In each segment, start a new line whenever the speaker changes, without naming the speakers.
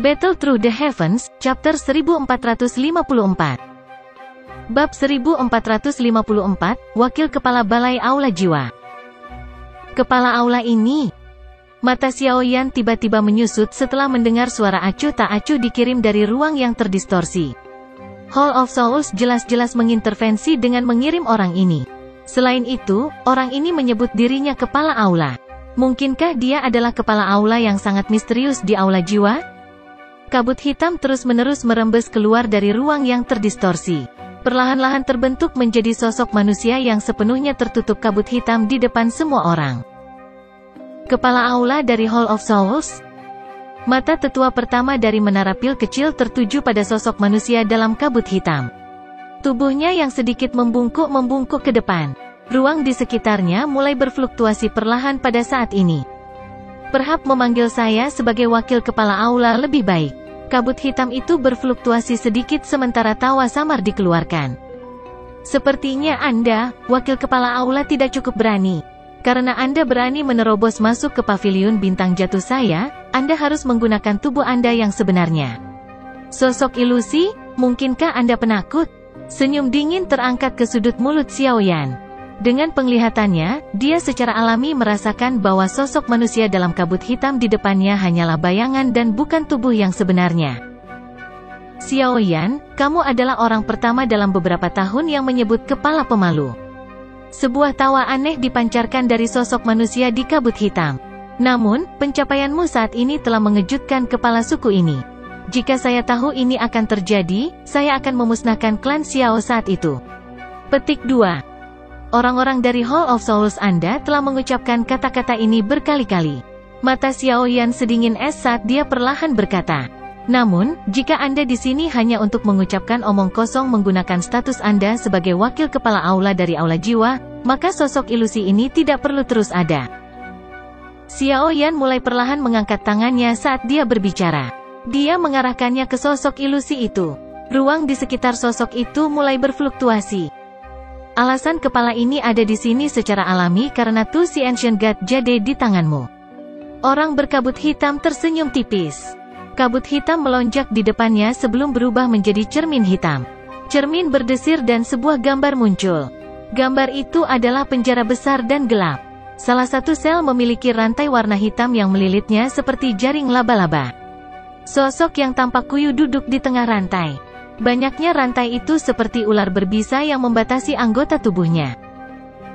Battle Through the Heavens, Chapter 1454. Bab 1454, Wakil Kepala Balai Aula Jiwa. Kepala aula ini. Mata Xiaoyan tiba-tiba menyusut setelah mendengar suara acuh tak acuh dikirim dari ruang yang terdistorsi. Hall of Souls jelas-jelas mengintervensi dengan mengirim orang ini. Selain itu, orang ini menyebut dirinya kepala aula. Mungkinkah dia adalah kepala aula yang sangat misterius di aula jiwa? Kabut hitam terus-menerus merembes keluar dari ruang yang terdistorsi. Perlahan-lahan terbentuk menjadi sosok manusia yang sepenuhnya tertutup kabut hitam di depan semua orang. Kepala aula dari Hall of Souls. Mata tetua pertama dari menara pil kecil tertuju pada sosok manusia dalam kabut hitam. Tubuhnya yang sedikit membungkuk ke depan. Ruang di sekitarnya mulai berfluktuasi perlahan pada saat ini. Perhap memanggil saya sebagai wakil kepala aula lebih baik. Kabut hitam itu berfluktuasi sedikit sementara tawa samar dikeluarkan. Sepertinya Anda, wakil kepala aula tidak cukup berani. Karena Anda berani menerobos masuk ke paviliun bintang jatuh saya, Anda harus menggunakan tubuh Anda yang sebenarnya. Sosok ilusi, mungkinkah Anda penakut? Senyum dingin terangkat ke sudut mulut Xiaoyan. Dengan penglihatannya, dia secara alami merasakan bahwa sosok manusia dalam kabut hitam di depannya hanyalah bayangan dan bukan tubuh yang sebenarnya. Xiaoyan, kamu adalah orang pertama dalam beberapa tahun yang menyebut kepala pemalu. Sebuah tawa aneh dipancarkan dari sosok manusia di kabut hitam. Namun, pencapaianmu saat ini telah mengejutkan kepala suku ini. Jika saya tahu ini akan terjadi, saya akan memusnahkan klan Xiao saat itu. Petik 2. Orang-orang dari Hall of Souls Anda telah mengucapkan kata-kata ini berkali-kali. Mata Xiaoyan sedingin es saat dia perlahan berkata. Namun, jika Anda di sini hanya untuk mengucapkan omong kosong menggunakan status Anda sebagai wakil kepala aula dari aula jiwa, maka sosok ilusi ini tidak perlu terus ada. Xiaoyan mulai perlahan mengangkat tangannya saat dia berbicara. Dia mengarahkannya ke sosok ilusi itu. Ruang di sekitar sosok itu mulai berfluktuasi. Alasan kepala ini ada di sini secara alami karena tuh si Ancient God Jade di tanganmu. Orang berkabut hitam tersenyum tipis. Kabut hitam melonjak di depannya sebelum berubah menjadi cermin hitam. Cermin berdesir dan sebuah gambar muncul. Gambar itu adalah penjara besar dan gelap. Salah satu sel memiliki rantai warna hitam yang melilitnya seperti jaring laba-laba. Sosok yang tampak kuyu duduk di tengah rantai. Banyaknya rantai itu seperti ular berbisa yang membatasi anggota tubuhnya.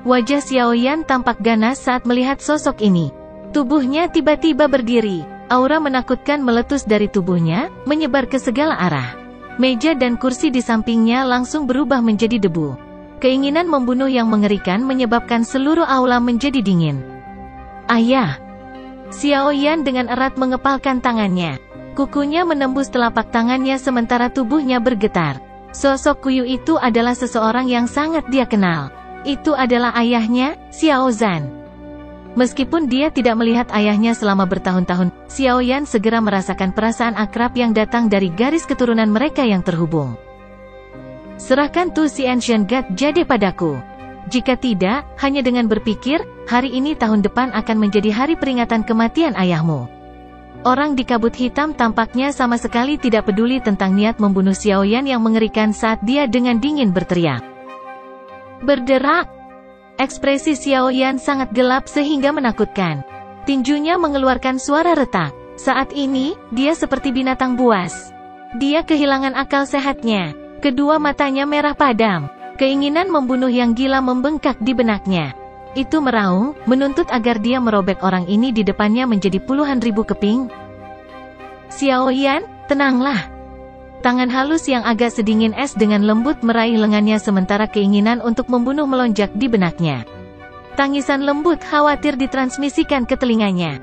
Wajah Xiaoyan tampak ganas saat melihat sosok ini. Tubuhnya tiba-tiba berdiri. Aura menakutkan meletus dari tubuhnya, menyebar ke segala arah. Meja dan kursi di sampingnya langsung berubah menjadi debu. Keinginan membunuh yang mengerikan menyebabkan seluruh aula menjadi dingin. Ayah! Xiaoyan dengan erat mengepalkan tangannya. Kukunya menembus telapak tangannya sementara tubuhnya bergetar. Sosok kuyu itu adalah seseorang yang sangat dia kenal. Itu adalah ayahnya, Xiao Zhan. Meskipun dia tidak melihat ayahnya selama bertahun-tahun, Xiaoyan segera merasakan perasaan akrab yang datang dari garis keturunan mereka yang terhubung. Serahkan tuh si Ancient God Jade padaku. Jika tidak, hanya dengan berpikir, hari ini tahun depan akan menjadi hari peringatan kematian ayahmu. Orang di kabut hitam tampaknya sama sekali tidak peduli tentang niat membunuh Xiaoyan yang mengerikan saat dia dengan dingin berteriak. Berderak! Ekspresi Xiaoyan sangat gelap sehingga menakutkan. Tinjunya mengeluarkan suara retak. Saat ini, dia seperti binatang buas. Dia kehilangan akal sehatnya. Kedua matanya merah padam. Keinginan membunuh yang gila membengkak di benaknya. Itu meraung, menuntut agar dia merobek orang ini di depannya menjadi puluhan ribu keping. Xiaoyan, tenanglah. Tangan halus yang agak sedingin es dengan lembut meraih lengannya sementara keinginan untuk membunuh melonjak di benaknya. Tangisan lembut khawatir ditransmisikan ke telinganya.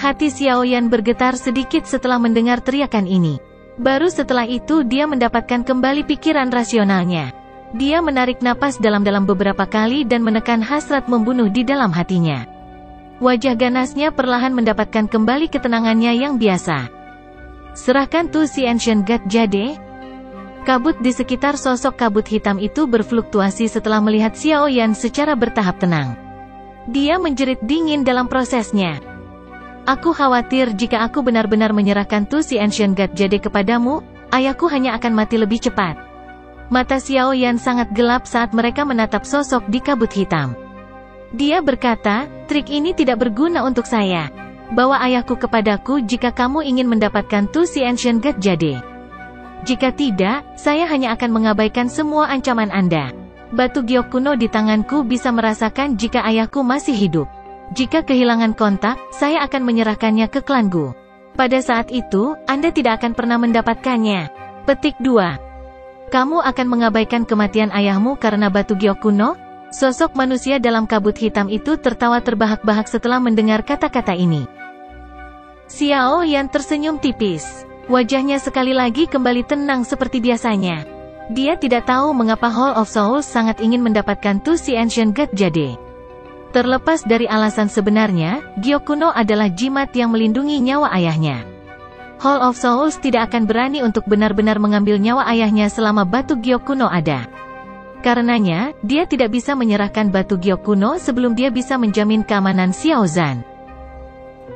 Hati Xiaoyan bergetar sedikit setelah mendengar teriakan ini. Baru setelah itu dia mendapatkan kembali pikiran rasionalnya. Dia menarik napas dalam-dalam beberapa kali dan menekan hasrat membunuh di dalam hatinya. Wajah ganasnya perlahan mendapatkan kembali ketenangannya yang biasa. Serahkan tuh si Ancient God Jade. Kabut di sekitar sosok kabut hitam itu berfluktuasi setelah melihat Xiaoyan secara bertahap tenang. Dia menjerit dingin dalam prosesnya. Aku khawatir jika aku benar-benar menyerahkan Tu si Ancient God Jade kepadamu, ayahku hanya akan mati lebih cepat. Mata Xiao Yan sangat gelap saat mereka menatap sosok di kabut hitam. Dia berkata, trik ini tidak berguna untuk saya. Bawa ayahku kepadaku jika kamu ingin mendapatkan Tu si Ancient God Jade. Jika tidak, saya hanya akan mengabaikan semua ancaman Anda. Batu giok kuno di tanganku bisa merasakan jika ayahku masih hidup. Jika kehilangan kontak, saya akan menyerahkannya ke klanku. Pada saat itu, Anda tidak akan pernah mendapatkannya. Petik 2. Kamu akan mengabaikan kematian ayahmu karena batu giok kuno? Sosok manusia dalam kabut hitam itu tertawa terbahak-bahak setelah mendengar kata-kata ini. Xiao Yan tersenyum tipis. Wajahnya sekali lagi kembali tenang seperti biasanya. Dia tidak tahu mengapa Hall of Souls sangat ingin mendapatkan Tu si Ancient God Jade. Terlepas dari alasan sebenarnya, giok kuno adalah jimat yang melindungi nyawa ayahnya. Hall of Souls tidak akan berani untuk benar-benar mengambil nyawa ayahnya selama batu giok kuno ada. Karenanya, dia tidak bisa menyerahkan batu giok kuno sebelum dia bisa menjamin keamanan Xiao Zhan.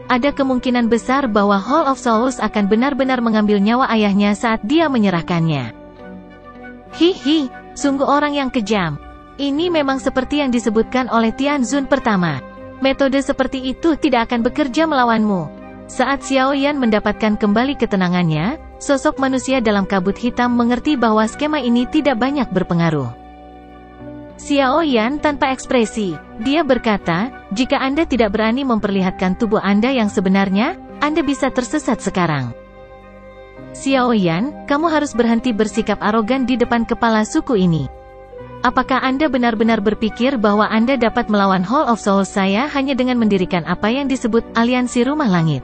Ada kemungkinan besar bahwa Hall of Souls akan benar-benar mengambil nyawa ayahnya saat dia menyerahkannya. Hihi, sungguh orang yang kejam. Ini memang seperti yang disebutkan oleh Tianzun pertama. Metode seperti itu tidak akan bekerja melawanmu. Saat Xiao Yan mendapatkan kembali ketenangannya, sosok manusia dalam kabut hitam mengerti bahwa skema ini tidak banyak berpengaruh. Xiao Yan tanpa ekspresi. Dia berkata, jika Anda tidak berani memperlihatkan tubuh Anda yang sebenarnya, Anda bisa tersesat sekarang. Xiao Yan, kamu harus berhenti bersikap arogan di depan kepala suku ini. Apakah Anda benar-benar berpikir bahwa Anda dapat melawan Hall of Souls saya hanya dengan mendirikan apa yang disebut Aliansi Rumah Langit?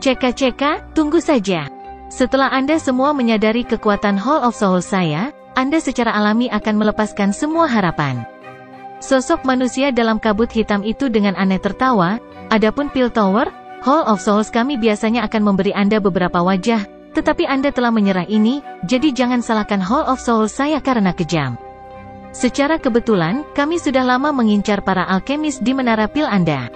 Ceka-ceka, tunggu saja. Setelah Anda semua menyadari kekuatan Hall of Souls saya, Anda secara alami akan melepaskan semua harapan. Sosok manusia dalam kabut hitam itu dengan aneh tertawa, adapun Piltover, Hall of Souls kami biasanya akan memberi Anda beberapa wajah, tetapi Anda telah menyerah ini, jadi jangan salahkan Hall of Souls saya karena kejam. Secara kebetulan, kami sudah lama mengincar para alkemis di menara pil Anda.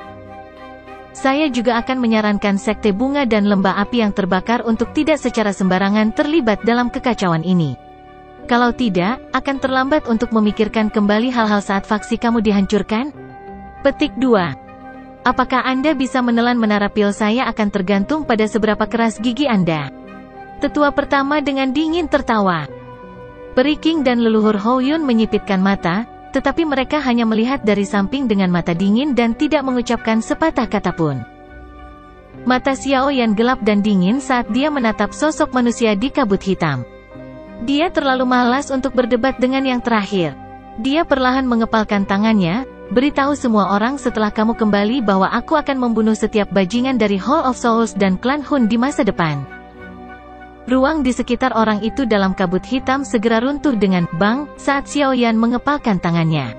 Saya juga akan menyarankan Sekte Bunga dan Lembah Api yang terbakar untuk tidak secara sembarangan terlibat dalam kekacauan ini. Kalau tidak, akan terlambat untuk memikirkan kembali hal-hal saat faksi kamu dihancurkan? Petik 2. Apakah Anda bisa menelan menara pil saya akan tergantung pada seberapa keras gigi Anda. Tetua pertama dengan dingin tertawa. Peri King dan leluhur Hou Yun menyipitkan mata, tetapi mereka hanya melihat dari samping dengan mata dingin dan tidak mengucapkan sepatah kata pun. Mata Xiao Yan gelap dan dingin saat dia menatap sosok manusia di kabut hitam. Dia terlalu malas untuk berdebat dengan yang terakhir. Dia perlahan mengepalkan tangannya, beritahu semua orang setelah kamu kembali bahwa aku akan membunuh setiap bajingan dari Hall of Souls dan klan Hun di masa depan. Ruang di sekitar orang itu dalam kabut hitam segera runtuh dengan bang saat Xiao Yan mengepalkan tangannya.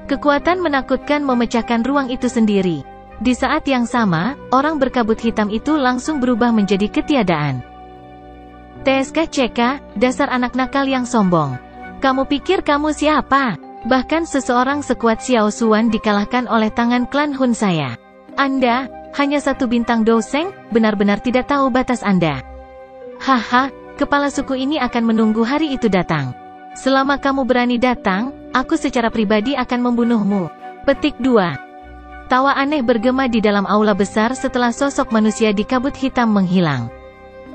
Kekuatan menakutkan memecahkan ruang itu sendiri. Di saat yang sama, orang berkabut hitam itu langsung berubah menjadi ketiadaan. TSKCK, dasar anak nakal yang sombong. Kamu pikir kamu siapa? Bahkan seseorang sekuat Xiao Xuan dikalahkan oleh tangan klan Hun saya. Anda, hanya satu bintang doseng, benar-benar tidak tahu batas Anda. Haha, kepala suku ini akan menunggu hari itu datang. Selama kamu berani datang, aku secara pribadi akan membunuhmu. Petik 2. Tawa aneh bergema di dalam aula besar setelah sosok manusia di kabut hitam menghilang.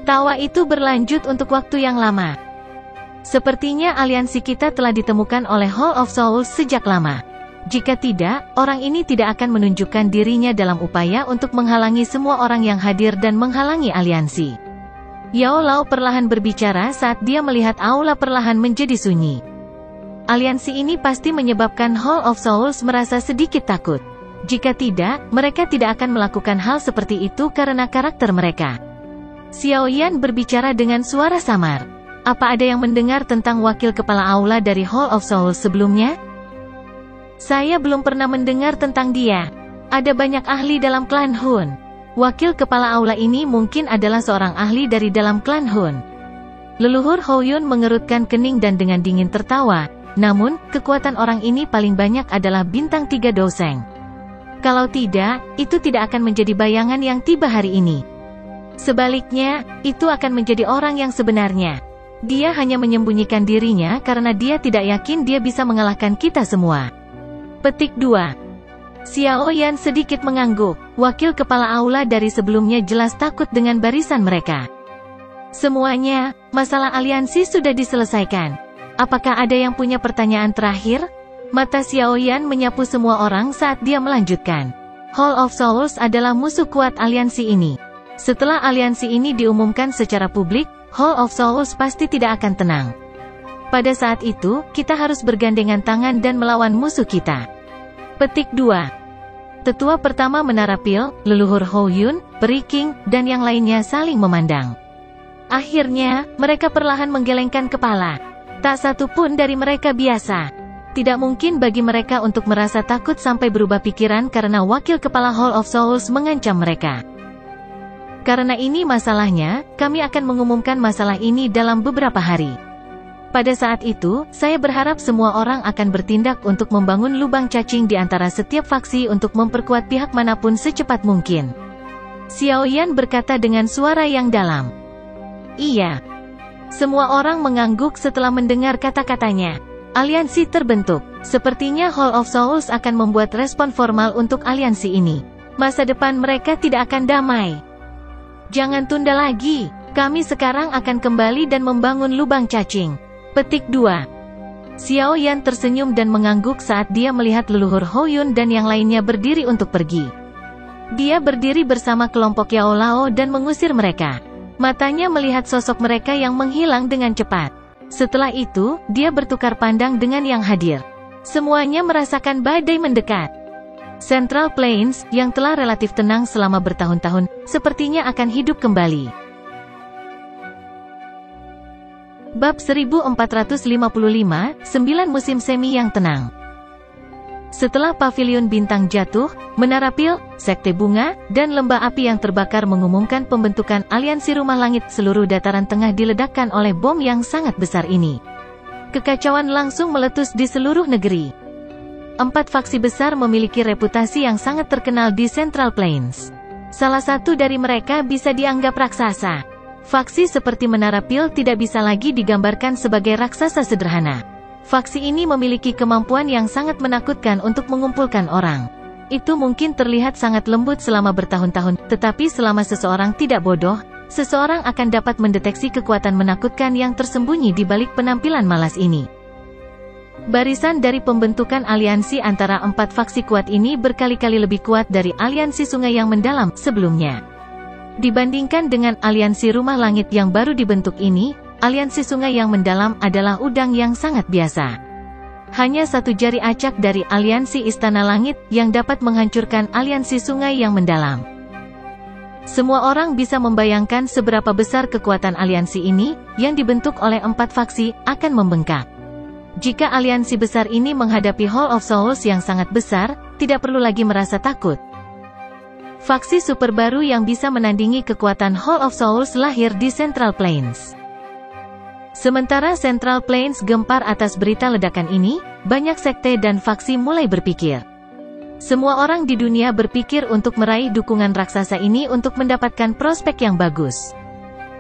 Tawa itu berlanjut untuk waktu yang lama. Sepertinya aliansi kita telah ditemukan oleh Hall of Souls sejak lama. Jika tidak, orang ini tidak akan menunjukkan dirinya dalam upaya untuk menghalangi semua orang yang hadir dan menghalangi aliansi. Yao Lao perlahan berbicara saat dia melihat aula perlahan menjadi sunyi. Aliansi ini pasti menyebabkan Hall of Souls merasa sedikit takut. Jika tidak, mereka tidak akan melakukan hal seperti itu karena karakter mereka. Xiao Yan berbicara dengan suara samar. Apa ada yang mendengar tentang wakil kepala aula dari Hall of Souls sebelumnya? Saya belum pernah mendengar tentang dia. Ada banyak ahli dalam klan Hun. Wakil kepala aula ini mungkin adalah seorang ahli dari dalam klan Hun. Leluhur Hou Yun mengerutkan kening dan dengan dingin tertawa, namun, kekuatan orang ini paling banyak adalah bintang 3 doseng. Kalau tidak, itu tidak akan menjadi bayangan yang tiba hari ini. Sebaliknya, itu akan menjadi orang yang sebenarnya. Dia hanya menyembunyikan dirinya karena dia tidak yakin dia bisa mengalahkan kita semua. Petik 2. Xiao Yan sedikit mengangguk. Wakil kepala aula dari sebelumnya jelas takut dengan barisan mereka. Semuanya, masalah aliansi sudah diselesaikan. Apakah ada yang punya pertanyaan terakhir? Mata Xiao Yan menyapu semua orang saat dia melanjutkan. Hall of Souls adalah musuh kuat aliansi ini. Setelah aliansi ini diumumkan secara publik, Hall of Souls pasti tidak akan tenang. Pada saat itu, kita harus bergandengan tangan dan melawan musuh kita. Petik 2. Tetua pertama Menara Pil, leluhur Hou Yun, Peri King, dan yang lainnya saling memandang. Akhirnya, mereka perlahan menggelengkan kepala. Tak satu pun dari mereka biasa. Tidak mungkin bagi mereka untuk merasa takut sampai berubah pikiran karena wakil kepala Hall of Souls mengancam mereka. Karena ini masalahnya, kami akan mengumumkan masalah ini dalam beberapa hari. Pada saat itu, saya berharap semua orang akan bertindak untuk membangun lubang cacing di antara setiap faksi untuk memperkuat pihak manapun secepat mungkin. Xiao Yan berkata dengan suara yang dalam. Iya. Semua orang mengangguk setelah mendengar kata-katanya. Aliansi terbentuk. Sepertinya Hall of Souls akan membuat respon formal untuk aliansi ini. Masa depan mereka tidak akan damai. Jangan tunda lagi. Kami sekarang akan kembali dan membangun lubang cacing. Petik 2. Xiao Yan tersenyum dan mengangguk saat dia melihat leluhur Hou Yun dan yang lainnya berdiri untuk pergi. Dia berdiri bersama kelompok Yao Lao dan mengusir mereka. Matanya melihat sosok mereka yang menghilang dengan cepat. Setelah itu, dia bertukar pandang dengan yang hadir. Semuanya merasakan badai mendekat. Central Plains, yang telah relatif tenang selama bertahun-tahun, sepertinya akan hidup kembali. Bab 1455, 9 musim semi yang tenang. Setelah pavilion bintang jatuh, Menara Pil, Sekte Bunga, dan Lembah Api yang terbakar mengumumkan pembentukan aliansi rumah langit, seluruh dataran tengah diledakkan oleh bom yang sangat besar ini. Kekacauan langsung meletus di seluruh negeri. 4 faksi besar memiliki reputasi yang sangat terkenal di Central Plains. Salah satu dari mereka bisa dianggap raksasa. Faksi seperti Menara Pil tidak bisa lagi digambarkan sebagai raksasa sederhana. Faksi ini memiliki kemampuan yang sangat menakutkan untuk mengumpulkan orang. Itu mungkin terlihat sangat lembut selama bertahun-tahun, tetapi selama seseorang tidak bodoh, seseorang akan dapat mendeteksi kekuatan menakutkan yang tersembunyi di balik penampilan malas ini. Barisan dari pembentukan aliansi antara 4 faksi kuat ini berkali-kali lebih kuat dari aliansi Sungai yang Mendalam sebelumnya. Dibandingkan dengan aliansi rumah langit yang baru dibentuk ini, aliansi Sungai yang Mendalam adalah udang yang sangat biasa. Hanya satu jari acak dari aliansi Istana Langit yang dapat menghancurkan aliansi Sungai yang Mendalam. Semua orang bisa membayangkan seberapa besar kekuatan aliansi ini, yang dibentuk oleh 4 faksi, akan membengkak. Jika aliansi besar ini menghadapi Hall of Souls yang sangat besar, tidak perlu lagi merasa takut. Faksi super baru yang bisa menandingi kekuatan Hall of Souls lahir di Central Plains. Sementara Central Plains gempar atas berita ledakan ini, banyak sekte dan faksi mulai berpikir. Semua orang di dunia berpikir untuk meraih dukungan raksasa ini untuk mendapatkan prospek yang bagus.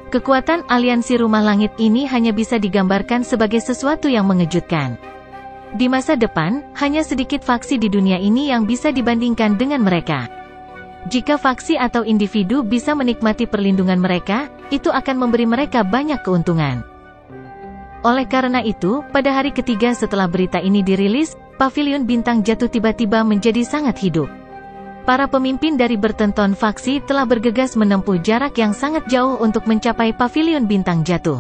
Kekuatan aliansi rumah langit ini hanya bisa digambarkan sebagai sesuatu yang mengejutkan. Di masa depan, hanya sedikit faksi di dunia ini yang bisa dibandingkan dengan mereka. Jika faksi atau individu bisa menikmati perlindungan mereka, itu akan memberi mereka banyak keuntungan. Oleh karena itu, pada hari ketiga setelah berita ini dirilis, pavilion bintang jatuh tiba-tiba menjadi sangat hidup. Para pemimpin dari bertenton faksi telah bergegas menempuh jarak yang sangat jauh untuk mencapai pavilion bintang jatuh.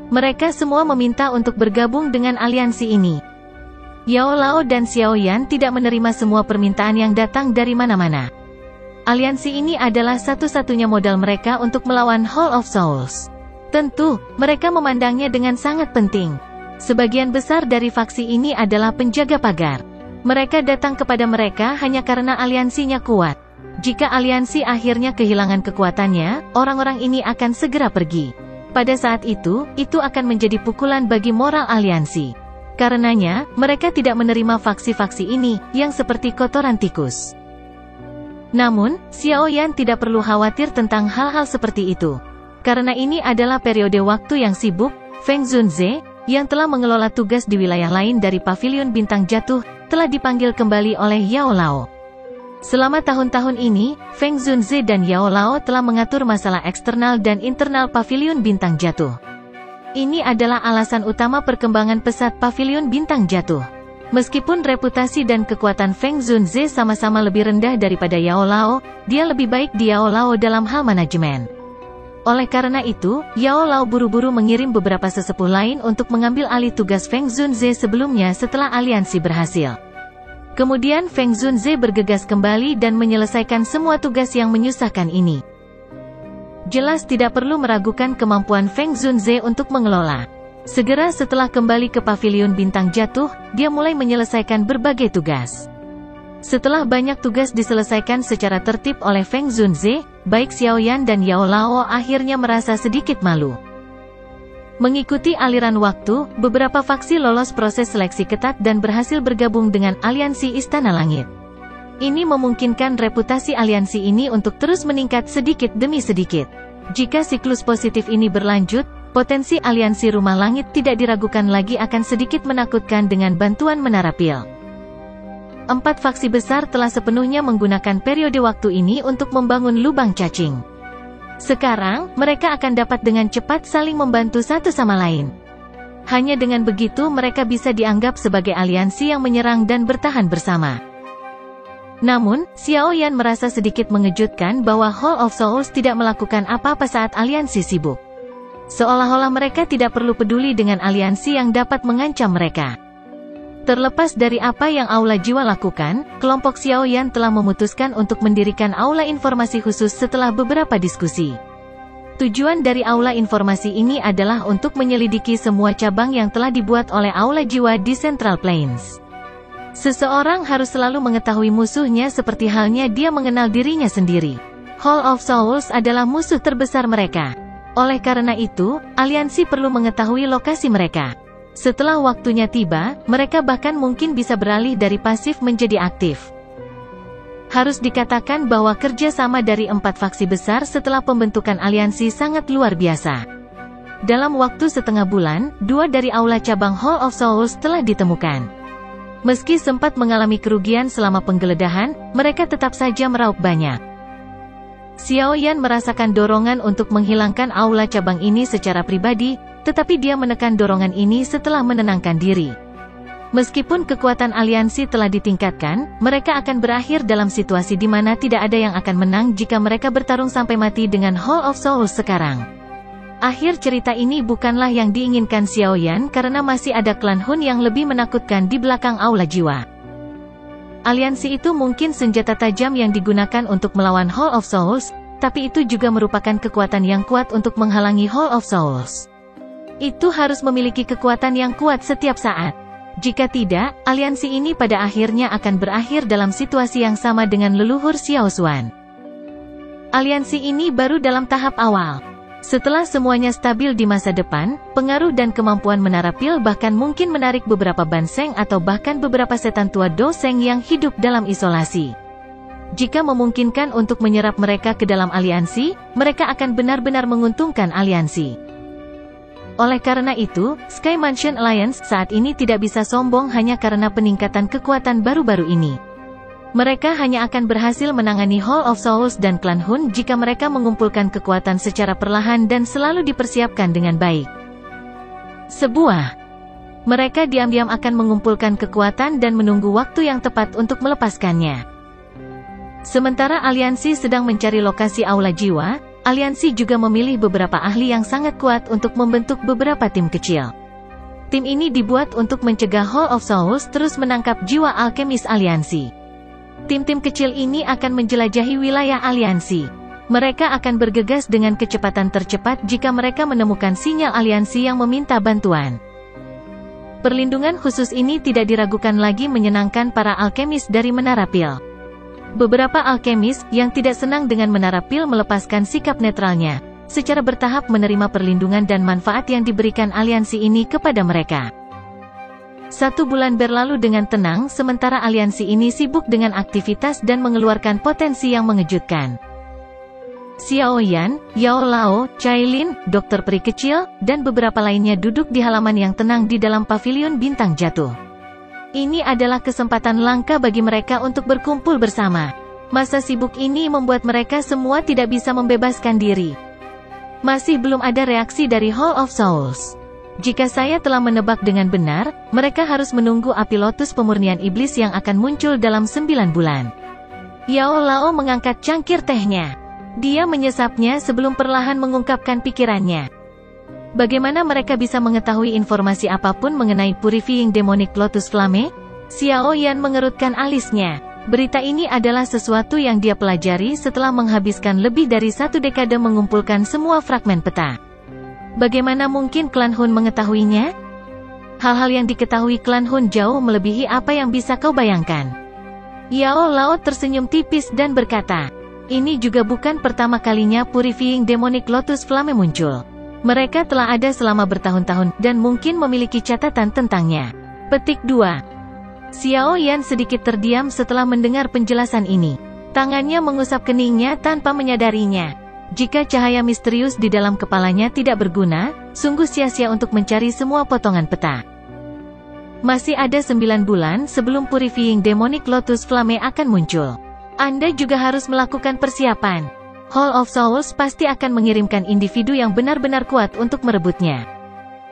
Mereka semua meminta untuk bergabung dengan aliansi ini. Yao Lao dan Xiao Yan tidak menerima semua permintaan yang datang dari mana-mana. Aliansi ini adalah satu-satunya modal mereka untuk melawan Hall of Souls. Tentu, mereka memandangnya dengan sangat penting. Sebagian besar dari faksi ini adalah penjaga pagar. Mereka datang kepada mereka hanya karena aliansinya kuat. Jika aliansi akhirnya kehilangan kekuatannya, orang-orang ini akan segera pergi. Pada saat itu akan menjadi pukulan bagi moral aliansi. Karenanya, mereka tidak menerima faksi-faksi ini, yang seperti kotoran tikus. Namun, Xiao Yan tidak perlu khawatir tentang hal-hal seperti itu. Karena ini adalah periode waktu yang sibuk, Feng Zunze, yang telah mengelola tugas di wilayah lain dari Paviliun Bintang Jatuh, telah dipanggil kembali oleh Yao Lao. Selama tahun-tahun ini, Feng Zunze dan Yao Lao telah mengatur masalah eksternal dan internal Paviliun Bintang Jatuh. Ini adalah alasan utama perkembangan pesat Paviliun Bintang Jatuh. Meskipun reputasi dan kekuatan Feng Zunze sama-sama lebih rendah daripada Yao Lao, dia lebih baik di Yao Lao dalam hal manajemen. Oleh karena itu, Yao Lao buru-buru mengirim beberapa sesepuh lain untuk mengambil alih tugas Feng Zunze sebelumnya setelah aliansi berhasil. Kemudian Feng Zunze bergegas kembali dan menyelesaikan semua tugas yang menyusahkan ini. Jelas tidak perlu meragukan kemampuan Feng Zunze untuk mengelola. Segera setelah kembali ke Paviliun Bintang Jatuh, dia mulai menyelesaikan berbagai tugas. Setelah banyak tugas diselesaikan secara tertib oleh Feng Zunze, baik Xiao Yan dan Yao Lao akhirnya merasa sedikit malu. Mengikuti aliran waktu, beberapa faksi lolos proses seleksi ketat dan berhasil bergabung dengan aliansi Istana Langit. Ini memungkinkan reputasi aliansi ini untuk terus meningkat sedikit demi sedikit. Jika siklus positif ini berlanjut, potensi aliansi Rumah Langit tidak diragukan lagi akan sedikit menakutkan dengan bantuan Menara Pil. 4 faksi besar telah sepenuhnya menggunakan periode waktu ini untuk membangun lubang cacing. Sekarang, mereka akan dapat dengan cepat saling membantu satu sama lain. Hanya dengan begitu mereka bisa dianggap sebagai aliansi yang menyerang dan bertahan bersama. Namun, Xiao Yan merasa sedikit mengejutkan bahwa Hall of Souls tidak melakukan apa-apa saat aliansi sibuk. Seolah-olah mereka tidak perlu peduli dengan aliansi yang dapat mengancam mereka. Terlepas dari apa yang Aula Jiwa lakukan, kelompok Xiao Yan telah memutuskan untuk mendirikan Aula Informasi khusus setelah beberapa diskusi. Tujuan dari Aula Informasi ini adalah untuk menyelidiki semua cabang yang telah dibuat oleh Aula Jiwa di Central Plains. Seseorang harus selalu mengetahui musuhnya seperti halnya dia mengenal dirinya sendiri. Hall of Souls adalah musuh terbesar mereka. Oleh karena itu, aliansi perlu mengetahui lokasi mereka. Setelah waktunya tiba, mereka bahkan mungkin bisa beralih dari pasif menjadi aktif. Harus dikatakan bahwa kerja sama dari 4 faksi besar setelah pembentukan aliansi sangat luar biasa. Dalam waktu setengah bulan, 2 dari aula cabang Hall of Souls telah ditemukan. Meski sempat mengalami kerugian selama penggeledahan, mereka tetap saja meraup banyak. Xiao Yan merasakan dorongan untuk menghilangkan aula cabang ini secara pribadi, tetapi dia menekan dorongan ini setelah menenangkan diri. Meskipun kekuatan aliansi telah ditingkatkan, mereka akan berakhir dalam situasi di mana tidak ada yang akan menang jika mereka bertarung sampai mati dengan Hall of Souls sekarang. Akhir cerita ini bukanlah yang diinginkan Xiao Yan karena masih ada klan Hun yang lebih menakutkan di belakang Aula Jiwa. Aliansi itu mungkin senjata tajam yang digunakan untuk melawan Hall of Souls, tapi itu juga merupakan kekuatan yang kuat untuk menghalangi Hall of Souls. Itu harus memiliki kekuatan yang kuat setiap saat. Jika tidak, aliansi ini pada akhirnya akan berakhir dalam situasi yang sama dengan leluhur Xiao Xuan. Aliansi ini baru dalam tahap awal. Setelah semuanya stabil di masa depan, pengaruh dan kemampuan Menara Pil bahkan mungkin menarik beberapa Banseng atau bahkan beberapa setan tua Doseng yang hidup dalam isolasi. Jika memungkinkan untuk menyerap mereka ke dalam aliansi, mereka akan benar-benar menguntungkan aliansi. Oleh karena itu, Sky Mansion Alliance saat ini tidak bisa sombong hanya karena peningkatan kekuatan baru-baru ini. Mereka hanya akan berhasil menangani Hall of Souls dan klan Hun jika mereka mengumpulkan kekuatan secara perlahan dan selalu dipersiapkan dengan baik. Mereka diam-diam akan mengumpulkan kekuatan dan menunggu waktu yang tepat untuk melepaskannya. Sementara aliansi sedang mencari lokasi Aula Jiwa, aliansi juga memilih beberapa ahli yang sangat kuat untuk membentuk beberapa tim kecil. Tim ini dibuat untuk mencegah Hall of Souls terus menangkap jiwa alkemis aliansi. Tim-tim kecil ini akan menjelajahi wilayah aliansi. Mereka akan bergegas dengan kecepatan tercepat jika mereka menemukan sinyal aliansi yang meminta bantuan. Perlindungan khusus ini tidak diragukan lagi menyenangkan para alkemis dari Menara Pil. Beberapa alkemis yang tidak senang dengan Menara Pil melepaskan sikap netralnya, secara bertahap menerima perlindungan dan manfaat yang diberikan aliansi ini kepada mereka. 1 bulan berlalu dengan tenang sementara aliansi ini sibuk dengan aktivitas dan mengeluarkan potensi yang mengejutkan. Xiao Yan, Yao Lao, Cailin, Dokter Peri Kecil, dan beberapa lainnya duduk di halaman yang tenang di dalam pavilion bintang jatuh. Ini adalah kesempatan langka bagi mereka untuk berkumpul bersama. Masa sibuk ini membuat mereka semua tidak bisa membebaskan diri. Masih belum ada reaksi dari Hall of Souls. Jika saya telah menebak dengan benar, mereka harus menunggu api lotus pemurnian iblis yang akan muncul dalam 9 bulan. Yao Lao mengangkat cangkir tehnya. Dia menyesapnya sebelum perlahan mengungkapkan pikirannya. Bagaimana mereka bisa mengetahui informasi apapun mengenai Purifying Demonic Lotus Flame? Xiao Yan mengerutkan alisnya. Berita ini adalah sesuatu yang dia pelajari setelah menghabiskan lebih dari 1 dekade mengumpulkan semua fragmen peta. Bagaimana mungkin klan Hun mengetahuinya? Hal-hal yang diketahui klan Hun jauh melebihi apa yang bisa kau bayangkan. Yao Lao tersenyum tipis dan berkata, ini juga bukan pertama kalinya Purifying Demonic Lotus Flame muncul. Mereka telah ada selama bertahun-tahun dan mungkin memiliki catatan tentangnya. Petik 2. Xiao Yan sedikit terdiam setelah mendengar penjelasan ini. Tangannya mengusap keningnya tanpa menyadarinya. Jika cahaya misterius di dalam kepalanya tidak berguna, sungguh sia-sia untuk mencari semua potongan peta. Masih ada 9 bulan sebelum Purifying Demonic Lotus Flame akan muncul. Anda juga harus melakukan persiapan. Hall of Souls pasti akan mengirimkan individu yang benar-benar kuat untuk merebutnya.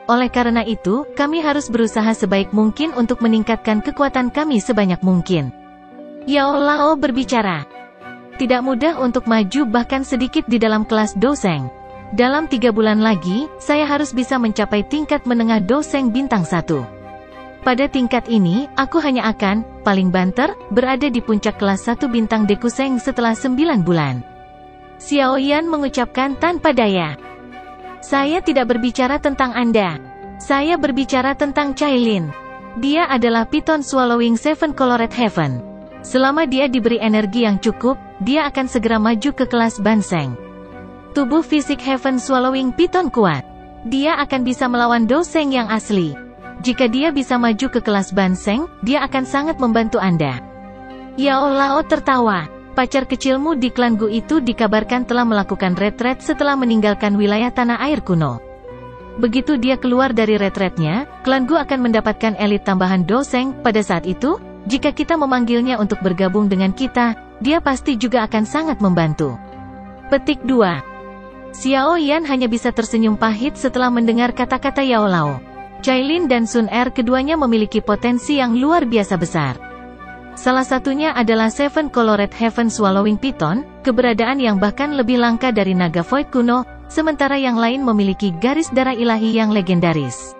Oleh karena itu, kami harus berusaha sebaik mungkin untuk meningkatkan kekuatan kami sebanyak mungkin. Yao Lao berbicara. Tidak mudah untuk maju bahkan sedikit di dalam kelas Doseng. Dalam 3 bulan lagi, saya harus bisa mencapai tingkat menengah Doseng bintang 1. Pada tingkat ini, aku hanya akan, paling banter, berada di puncak kelas 1 bintang Dekuseng setelah 9 bulan. Xiao Yan mengucapkan tanpa daya. Saya tidak berbicara tentang Anda. Saya berbicara tentang Cailin. Dia adalah Python Swallowing Seven Colored Heaven. Selama dia diberi energi yang cukup, dia akan segera maju ke kelas Banseng. Tubuh fisik Heaven Swallowing Python kuat. Dia akan bisa melawan Doseng yang asli. Jika dia bisa maju ke kelas Banseng, dia akan sangat membantu Anda. Yao Lao tertawa. Pacar kecilmu di klan Gu itu dikabarkan telah melakukan retret setelah meninggalkan wilayah tanah air kuno. Begitu dia keluar dari retretnya, klan Gu akan mendapatkan elit tambahan Doseng. Pada saat itu, jika kita memanggilnya untuk bergabung dengan kita, dia pasti juga akan sangat membantu. Petik 2. Xiao Yan hanya bisa tersenyum pahit setelah mendengar kata-kata Yao Lao. Cailin dan Sun Er keduanya memiliki potensi yang luar biasa besar. Salah satunya adalah Seven Colored Heaven Swallowing Python, keberadaan yang bahkan lebih langka dari naga Void kuno, sementara yang lain memiliki garis darah ilahi yang legendaris.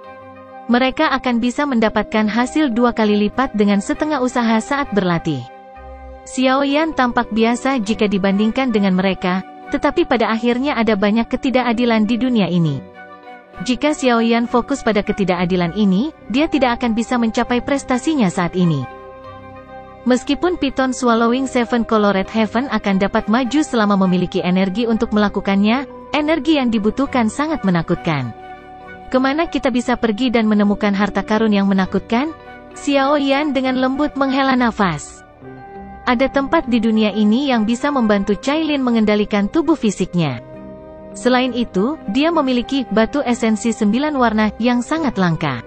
Mereka akan bisa mendapatkan hasil 2 kali lipat dengan setengah usaha saat berlatih. Xiao Yan tampak biasa jika dibandingkan dengan mereka, tetapi pada akhirnya ada banyak ketidakadilan di dunia ini. Jika Xiao Yan fokus pada ketidakadilan ini, dia tidak akan bisa mencapai prestasinya saat ini. Meskipun Python Swallowing Seven Colored Heaven akan dapat maju selama memiliki energi untuk melakukannya, energi yang dibutuhkan sangat menakutkan. Kemana kita bisa pergi dan menemukan harta karun yang menakutkan? Xiao Yan dengan lembut menghela nafas. Ada tempat di dunia ini yang bisa membantu Cailin mengendalikan tubuh fisiknya. Selain itu, dia memiliki batu esensi 9 warna yang sangat langka.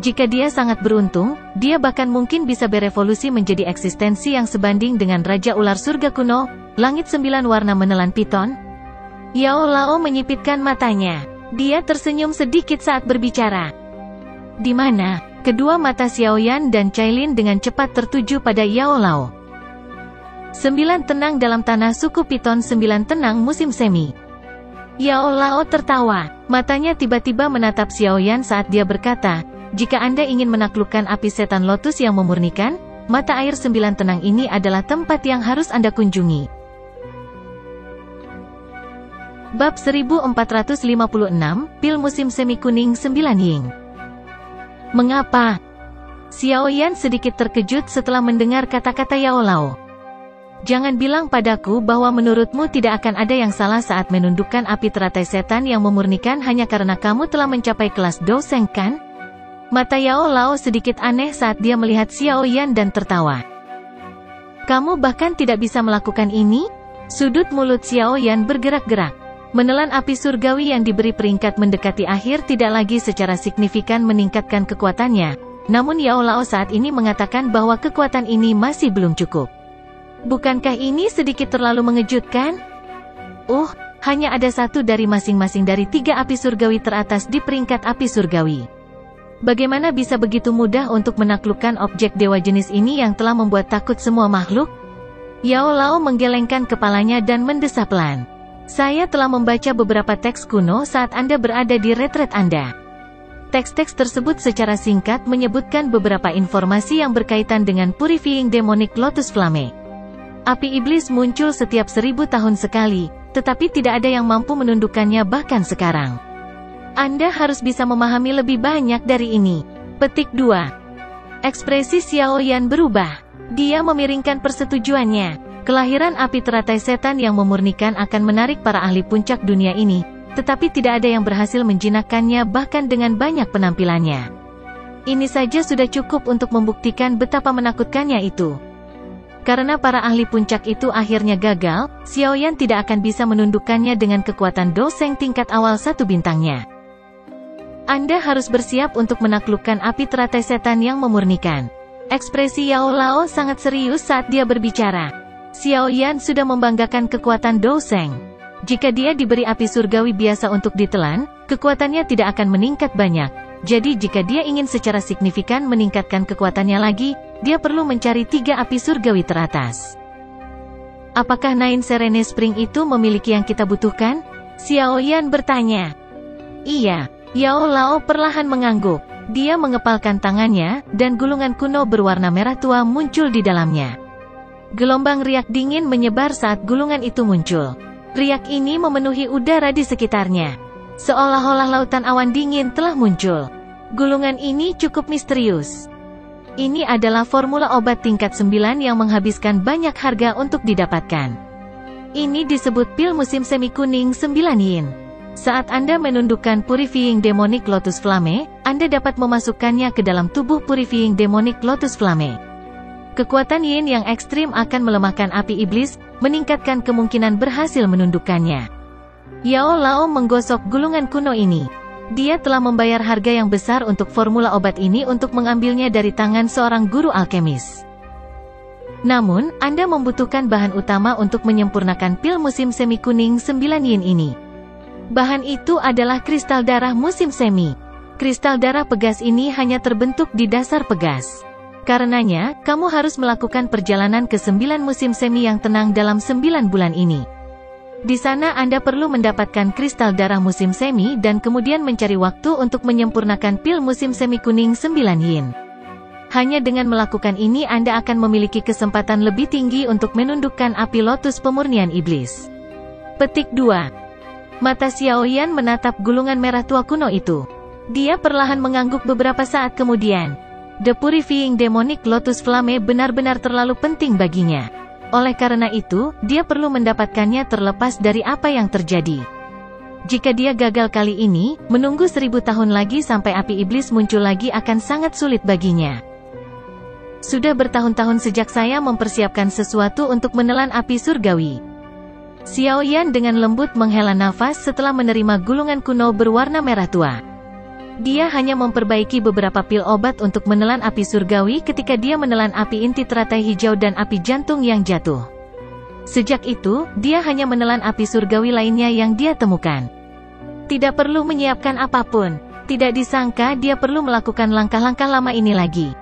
Jika dia sangat beruntung, dia bahkan mungkin bisa berevolusi menjadi eksistensi yang sebanding dengan Raja Ular Surga kuno, langit 9 warna menelan Python. Yao Lao menyipitkan matanya. Dia tersenyum sedikit saat berbicara. Di mana? Kedua mata Xiao Yan dan Cailin dengan cepat tertuju pada Yao Lao. 9 tenang dalam tanah suku Python, 9 tenang musim semi. Yao Lao tertawa. Matanya tiba-tiba menatap Xiao Yan saat dia berkata, jika Anda ingin menaklukkan api setan lotus yang memurnikan, mata air 9 tenang ini adalah tempat yang harus Anda kunjungi. Bab 1456, Pil Musim Semi Kuning 9 Ying. Mengapa? Xiao Yan sedikit terkejut setelah mendengar kata-kata Yao Lao. Jangan bilang padaku bahwa menurutmu tidak akan ada yang salah saat menundukkan api teratai setan yang memurnikan hanya karena kamu telah mencapai kelas Doseng, kan? Mata Yao Lao sedikit aneh saat dia melihat Xiao Yan dan tertawa. Kamu bahkan tidak bisa melakukan ini? Sudut mulut Xiao Yan bergerak-gerak. Menelan api surgawi yang diberi peringkat mendekati akhir tidak lagi secara signifikan meningkatkan kekuatannya. Namun Yao Lao saat ini mengatakan bahwa kekuatan ini masih belum cukup. Bukankah ini sedikit terlalu mengejutkan? Hanya ada satu dari masing-masing dari 3 api surgawi teratas di peringkat api surgawi. Bagaimana bisa begitu mudah untuk menaklukkan objek dewa jenis ini yang telah membuat takut semua makhluk? Yao Lao menggelengkan kepalanya dan mendesah pelan. Saya telah membaca beberapa teks kuno saat Anda berada di retret Anda. Teks-teks tersebut secara singkat menyebutkan beberapa informasi yang berkaitan dengan Purifying Demonic Lotus Flame. Api iblis muncul setiap 1000 tahun sekali, tetapi tidak ada yang mampu menundukkannya bahkan sekarang. Anda harus bisa memahami lebih banyak dari ini. Petik 2. Ekspresi Xiao Yan berubah. Dia memiringkan persetujuannya. Kelahiran api teratai setan yang memurnikan akan menarik para ahli puncak dunia ini, tetapi tidak ada yang berhasil menjinakkannya bahkan dengan banyak penampilannya. Ini saja sudah cukup untuk membuktikan betapa menakutkannya itu. Karena para ahli puncak itu akhirnya gagal, Xiao Yan tidak akan bisa menundukkannya dengan kekuatan doseng tingkat awal 1 bintangnya. Anda harus bersiap untuk menaklukkan api teratai setan yang memurnikan. Ekspresi Yao Lao sangat serius saat dia berbicara. Xiao Yan sudah membanggakan kekuatan doseng. Jika dia diberi api surgawi biasa untuk ditelan, kekuatannya tidak akan meningkat banyak. Jadi jika dia ingin secara signifikan meningkatkan kekuatannya lagi, dia perlu mencari 3 api surgawi teratas. Apakah Nine Serene Spring itu memiliki yang kita butuhkan? Xiao Yan bertanya. Iya. Yao Lao perlahan mengangguk. Dia mengepalkan tangannya, dan gulungan kuno berwarna merah tua muncul di dalamnya. Gelombang riak dingin menyebar saat gulungan itu muncul. Riak ini memenuhi udara di sekitarnya. Seolah-olah lautan awan dingin telah muncul. Gulungan ini cukup misterius. Ini adalah formula obat tingkat 9 yang menghabiskan banyak harga untuk didapatkan. Ini disebut pil musim semi kuning 9 yin. Saat Anda menundukkan Purifying Demonic Lotus Flame, Anda dapat memasukkannya ke dalam tubuh Purifying Demonic Lotus Flame. Kekuatan yin yang ekstrim akan melemahkan api iblis, meningkatkan kemungkinan berhasil menundukkannya. Yao Lao menggosok gulungan kuno ini. Dia telah membayar harga yang besar untuk formula obat ini untuk mengambilnya dari tangan seorang guru alkemis. Namun, Anda membutuhkan bahan utama untuk menyempurnakan pil musim semi kuning 9 yin ini. Bahan itu adalah kristal darah musim semi. Kristal darah pegas ini hanya terbentuk di dasar pegas. Karenanya, kamu harus melakukan perjalanan ke 9 musim semi yang tenang dalam 9 bulan ini. Di sana Anda perlu mendapatkan kristal darah musim semi dan kemudian mencari waktu untuk menyempurnakan pil musim semi kuning 9 yin. Hanya dengan melakukan ini Anda akan memiliki kesempatan lebih tinggi untuk menundukkan api lotus pemurnian iblis. Petik 2. Mata Xiao Yan menatap gulungan merah tua kuno itu. Dia perlahan mengangguk beberapa saat kemudian. The Purifying Demonic Lotus Flame benar-benar terlalu penting baginya. Oleh karena itu, dia perlu mendapatkannya terlepas dari apa yang terjadi. Jika dia gagal kali ini, menunggu 1000 tahun lagi sampai api iblis muncul lagi akan sangat sulit baginya. Sudah bertahun-tahun sejak saya mempersiapkan sesuatu untuk menelan api surgawi. Xiao Yan dengan lembut menghela nafas setelah menerima gulungan kuno berwarna merah tua. Dia hanya memperbaiki beberapa pil obat untuk menelan api surgawi ketika dia menelan api inti teratai hijau dan api jantung yang jatuh. Sejak itu, dia hanya menelan api surgawi lainnya yang dia temukan. Tidak perlu menyiapkan apapun. Tidak disangka dia perlu melakukan langkah-langkah lama ini lagi.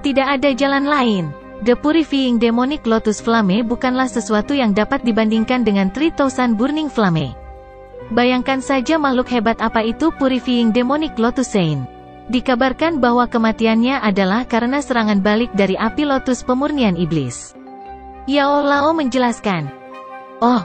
Tidak ada jalan lain. The Purifying Demonic Lotus Flame bukanlah sesuatu yang dapat dibandingkan dengan 3000 Burning Flame. Bayangkan saja makhluk hebat apa itu Purifying Demonic Lotus Saint. Dikabarkan bahwa kematiannya adalah karena serangan balik dari api lotus pemurnian iblis. Yao Lao menjelaskan. Oh.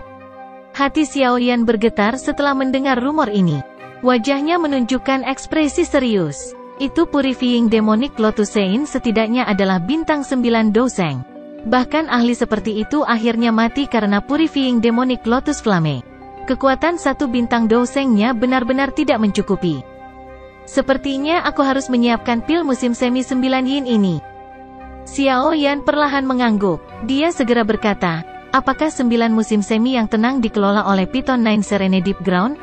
Hati Xiao Yan bergetar setelah mendengar rumor ini. Wajahnya menunjukkan ekspresi serius. Itu Purifying Demonic Lotus Saint setidaknya adalah bintang 9 doseng. Bahkan ahli seperti itu akhirnya mati karena Purifying Demonic Lotus Flame. Kekuatan 1 bintang dosengnya benar-benar tidak mencukupi. Sepertinya aku harus menyiapkan pil musim semi 9 yin ini. Xiao Yan perlahan mengangguk. Dia segera berkata, apakah 9 musim semi yang tenang dikelola oleh Piton 9 Serene Deep Ground?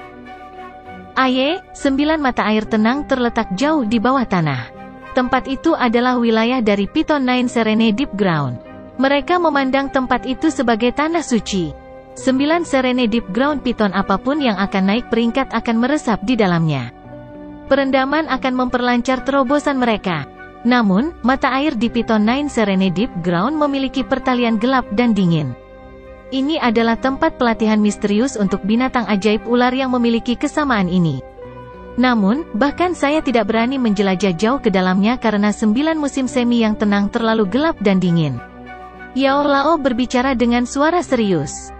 9 mata air tenang terletak jauh di bawah tanah. Tempat itu adalah wilayah dari Piton 9 Serene Deep Ground. Mereka memandang tempat itu sebagai tanah suci. 9 Serene Deep Ground Piton apapun yang akan naik peringkat akan meresap di dalamnya. Perendaman akan memperlancar terobosan mereka. Namun, mata air di Piton 9 Serene Deep Ground memiliki pertalian gelap dan dingin. Ini adalah tempat pelatihan misterius untuk binatang ajaib ular yang memiliki kesamaan ini. Namun, bahkan saya tidak berani menjelajah jauh ke dalamnya karena 9 musim semi yang tenang terlalu gelap dan dingin. Yao Lao berbicara dengan suara serius.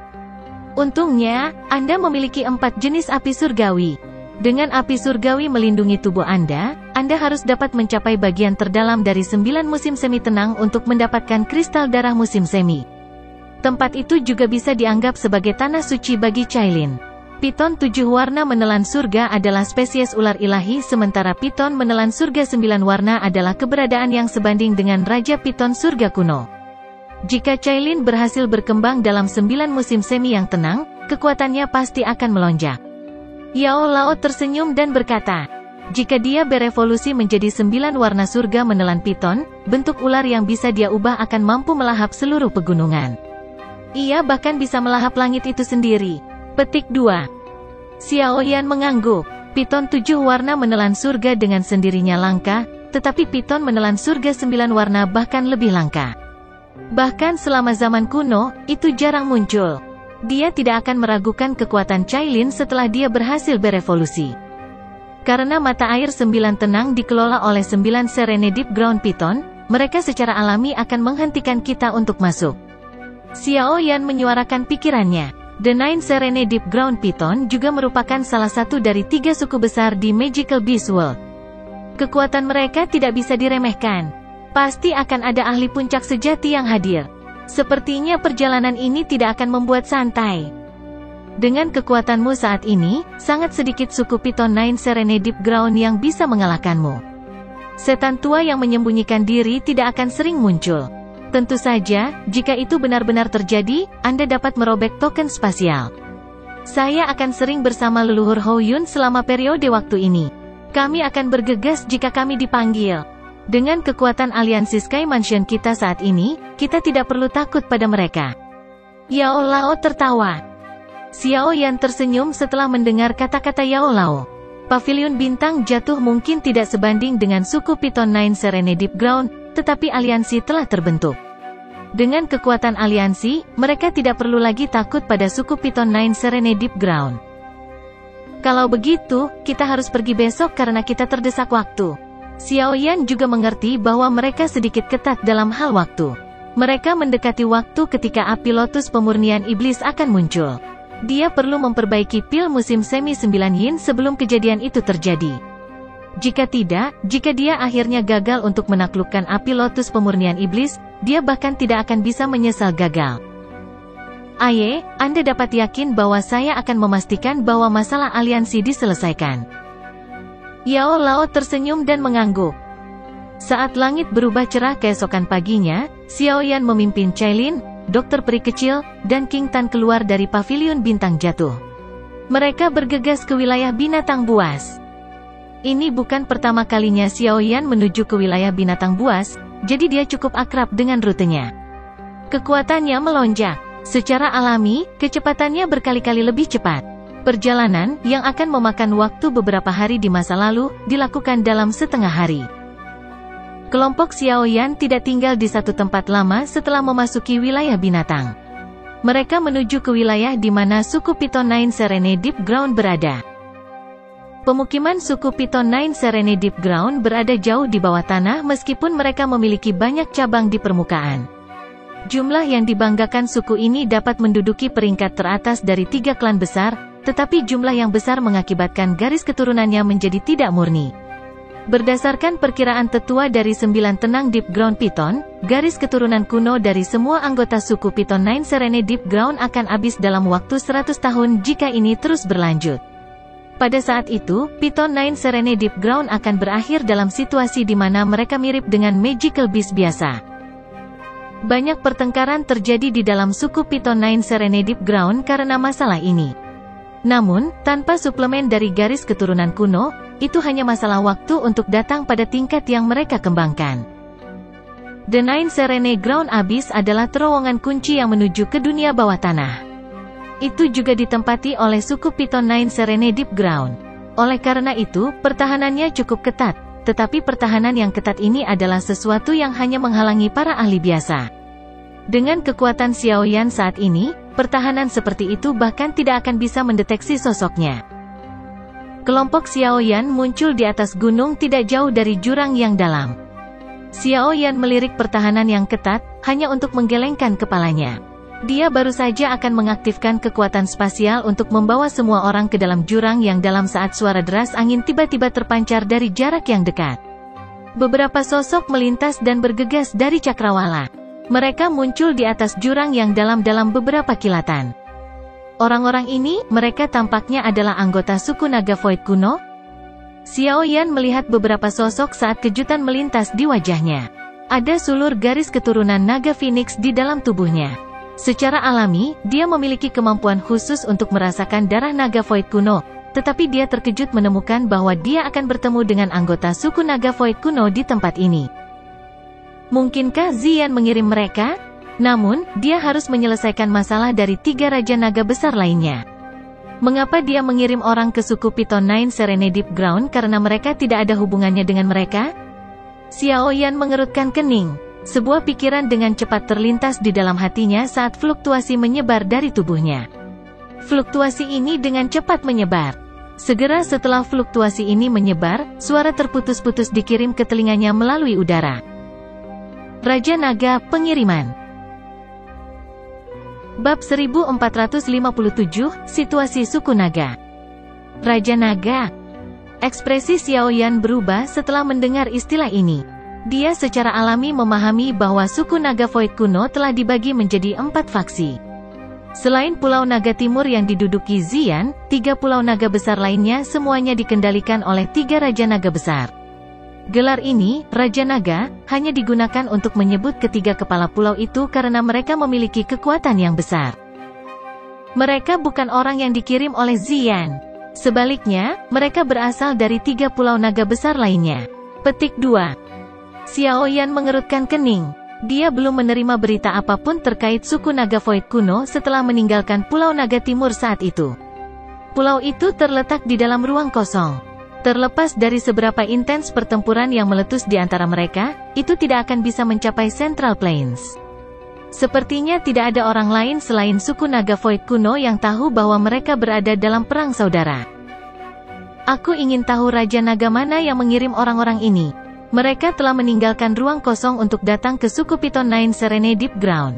Untungnya, Anda memiliki 4 jenis api surgawi. Dengan api surgawi melindungi tubuh Anda harus dapat mencapai bagian terdalam dari 9 musim semi tenang untuk mendapatkan kristal darah musim semi. Tempat itu juga bisa dianggap sebagai tanah suci bagi Cailin. Piton 7 warna menelan surga adalah spesies ular ilahi sementara Piton menelan surga 9 warna adalah keberadaan yang sebanding dengan Raja Piton surga kuno. Jika Cailin berhasil berkembang dalam 9 musim semi yang tenang, kekuatannya pasti akan melonjak. Yao Lao tersenyum dan berkata, jika dia berevolusi menjadi 9 warna surga menelan Piton, bentuk ular yang bisa dia ubah akan mampu melahap seluruh pegunungan. Ia bahkan bisa melahap langit itu sendiri. Petik 2. Xiao Yan mengangguk. Piton 7 warna menelan surga dengan sendirinya langka, tetapi Piton menelan surga 9 warna bahkan lebih langka. Bahkan selama zaman kuno, itu jarang muncul. Dia tidak akan meragukan kekuatan Cailin setelah dia berhasil berevolusi. Karena mata air 9 tenang dikelola oleh 9 Serene Deep Ground Piton, mereka secara alami akan menghentikan kita untuk masuk. Xiao Yan menyuarakan pikirannya. The 9 Serene Deep Ground Piton juga merupakan salah satu dari 3 suku besar di Magical Beast World. Kekuatan mereka tidak bisa diremehkan. Pasti akan ada ahli puncak sejati yang hadir. Sepertinya perjalanan ini tidak akan membuat santai. Dengan kekuatanmu saat ini, sangat sedikit suku Piton 9 Serene Deep Ground yang bisa mengalahkanmu. Setan tua yang menyembunyikan diri tidak akan sering muncul. Tentu saja, jika itu benar-benar terjadi, Anda dapat merobek token spasial. Saya akan sering bersama leluhur Hou Yun selama periode waktu ini. Kami akan bergegas jika kami dipanggil. Dengan kekuatan aliansi Sky Mansion kita saat ini, kita tidak perlu takut pada mereka. Yao Lao tertawa. Xiao Yan tersenyum setelah mendengar kata-kata Yao Lao. Pavilion bintang jatuh mungkin tidak sebanding dengan suku Piton 9 Serene Deep Ground, tetapi aliansi telah terbentuk. Dengan kekuatan aliansi, mereka tidak perlu lagi takut pada suku Piton 9 Serene Deep Ground. Kalau begitu, kita harus pergi besok karena kita terdesak waktu. Xiao Yan juga mengerti bahwa mereka sedikit ketat dalam hal waktu. Mereka mendekati waktu ketika api lotus pemurnian iblis akan muncul. Dia perlu memperbaiki pil musim semi 9 yin sebelum kejadian itu terjadi. Jika tidak, jika dia akhirnya gagal untuk menaklukkan api lotus pemurnian iblis, dia bahkan tidak akan bisa menyesal gagal. Anda dapat yakin bahwa saya akan memastikan bahwa masalah aliansi diselesaikan. Yao Lao tersenyum dan mengangguk. Saat langit berubah cerah keesokan paginya, Xiao Yan memimpin Cailin, Dokter Peri Kecil, dan King Tan keluar dari pavilion bintang jatuh. Mereka bergegas ke wilayah binatang buas. Ini bukan pertama kalinya Xiao Yan menuju ke wilayah binatang buas, jadi dia cukup akrab dengan rutenya. Kekuatannya melonjak. Secara alami, kecepatannya berkali-kali lebih cepat. Perjalanan, yang akan memakan waktu beberapa hari di masa lalu, dilakukan dalam setengah hari. Kelompok Xiao Yan tidak tinggal di satu tempat lama setelah memasuki wilayah binatang. Mereka menuju ke wilayah di mana suku Piton 9 Serene Deep Ground berada. Pemukiman suku Piton 9 Serene Deep Ground berada jauh di bawah tanah meskipun mereka memiliki banyak cabang di permukaan. Jumlah yang dibanggakan suku ini dapat menduduki peringkat teratas dari 3 klan besar, tetapi jumlah yang besar mengakibatkan garis keturunannya menjadi tidak murni. Berdasarkan perkiraan tetua dari 9 tenang Deep Ground Piton, garis keturunan kuno dari semua anggota suku Piton 9 Serene Deep Ground akan habis dalam waktu 100 tahun jika ini terus berlanjut. Pada saat itu, Python 9 Serene Deep Ground akan berakhir dalam situasi di mana mereka mirip dengan Magical Beast biasa. Banyak pertengkaran terjadi di dalam suku Python 9 Serene Deep Ground karena masalah ini. Namun, tanpa suplemen dari garis keturunan kuno, itu hanya masalah waktu untuk datang pada tingkat yang mereka kembangkan. The Nine Serene Ground Abyss adalah terowongan kunci yang menuju ke dunia bawah tanah. Itu juga ditempati oleh suku Python 9 Serene Deep Ground. Oleh karena itu, pertahanannya cukup ketat, tetapi pertahanan yang ketat ini adalah sesuatu yang hanya menghalangi para ahli biasa. Dengan kekuatan Xiaoyan saat ini, pertahanan seperti itu bahkan tidak akan bisa mendeteksi sosoknya. Kelompok Xiaoyan muncul di atas gunung tidak jauh dari jurang yang dalam. Xiaoyan melirik pertahanan yang ketat, hanya untuk menggelengkan kepalanya. Dia baru saja akan mengaktifkan kekuatan spasial untuk membawa semua orang ke dalam jurang yang dalam saat suara deras angin tiba-tiba terpancar dari jarak yang dekat. Beberapa sosok melintas dan bergegas dari cakrawala. Mereka muncul di atas jurang yang dalam beberapa kilatan. Orang-orang ini, mereka tampaknya adalah anggota suku naga Void kuno. Xiaoyan melihat beberapa sosok saat kejutan melintas di wajahnya. Ada sulur garis keturunan naga Phoenix di dalam tubuhnya. Secara alami, dia memiliki kemampuan khusus untuk merasakan darah naga Void kuno, tetapi dia terkejut menemukan bahwa dia akan bertemu dengan anggota suku naga Void kuno di tempat ini. Mungkinkah Xian mengirim mereka? Namun, dia harus menyelesaikan masalah dari 3 raja naga besar lainnya. Mengapa dia mengirim orang ke suku Python 9 Serene Deep Ground karena mereka tidak ada hubungannya dengan mereka? Xiaoyan mengerutkan kening. Sebuah pikiran dengan cepat terlintas di dalam hatinya saat fluktuasi menyebar dari tubuhnya. Fluktuasi ini dengan cepat menyebar. Segera setelah fluktuasi ini menyebar, suara terputus-putus dikirim ke telinganya melalui udara. Raja Naga, pengiriman. Bab 1457, Situasi Suku Naga. Raja Naga. Ekspresi Xiaoyan berubah setelah mendengar istilah ini. Dia secara alami memahami bahwa suku naga Void kuno telah dibagi menjadi 4 faksi. Selain Pulau Naga Timur yang diduduki Xian, 3 pulau naga besar lainnya semuanya dikendalikan oleh 3 raja naga besar. Gelar ini, Raja Naga, hanya digunakan untuk menyebut ketiga kepala pulau itu karena mereka memiliki kekuatan yang besar. Mereka bukan orang yang dikirim oleh Xian. Sebaliknya, mereka berasal dari 3 pulau naga besar lainnya. Petik 2. Xiaoyan mengerutkan kening. Dia belum menerima berita apapun terkait suku naga Void kuno setelah meninggalkan Pulau Naga Timur saat itu. Pulau itu terletak di dalam ruang kosong. Terlepas dari seberapa intens pertempuran yang meletus di antara mereka, itu tidak akan bisa mencapai Central Plains. Sepertinya tidak ada orang lain selain suku naga Void kuno yang tahu bahwa mereka berada dalam perang saudara. Aku ingin tahu Raja Naga mana yang mengirim orang-orang ini. Mereka telah meninggalkan ruang kosong untuk datang ke suku Python 9 Serene Deep Ground.